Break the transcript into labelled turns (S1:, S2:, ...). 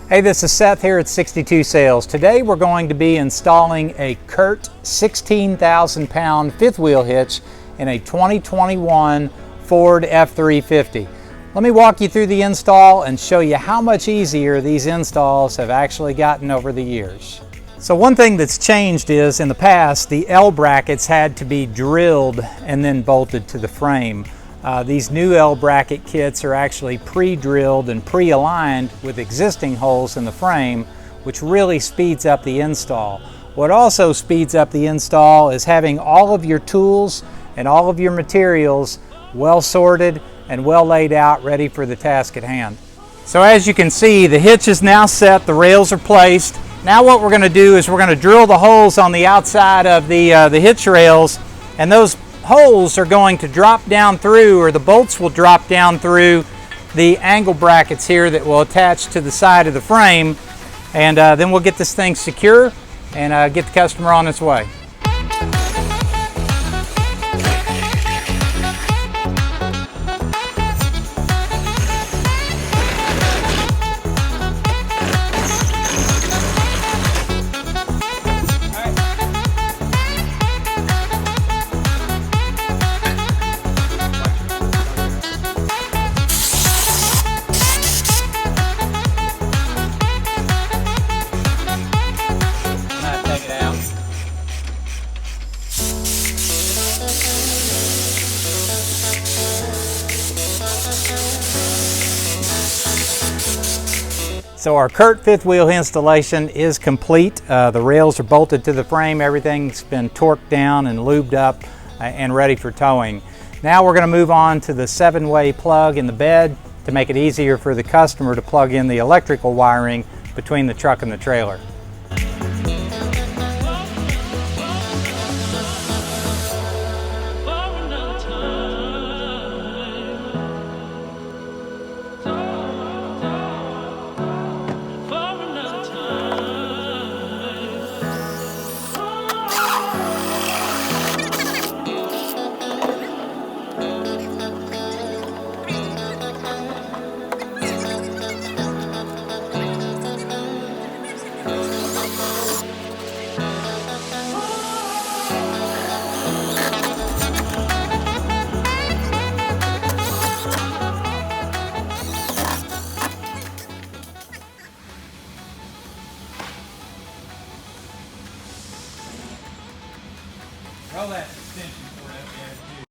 S1: Hey, this is Seth here at 62 Sales. Today we're going to be installing a Curt 16,000 pound fifth wheel hitch in a 2021 Ford F-350. Let me walk you through the install and show you how much easier these installs have actually gotten over the years. So one thing that's changed is in the past the L brackets had to be drilled and then bolted to the frame. These new L bracket kits are actually pre-drilled and pre-aligned with existing holes in the frame, which really speeds up the install. What also speeds up the install is having all of your tools and all of your materials well sorted and well laid out, ready for the task at hand. So as you can see, the hitch is now set, the rails are placed. Now what we're going to do is we're going to drill the holes on the outside of the hitch rails, and those holes are going to drop down through, or the bolts will drop down through the angle brackets here that will attach to the side of the frame, and then we'll get this thing secure and get the customer on its way. So our Curt fifth wheel installation is complete. The rails are bolted to the frame, everything's been torqued down and lubed up and ready for towing. Now we're going to move on to the 7-way plug in the bed to make it easier for the customer to plug in the electrical wiring between the truck and the trailer.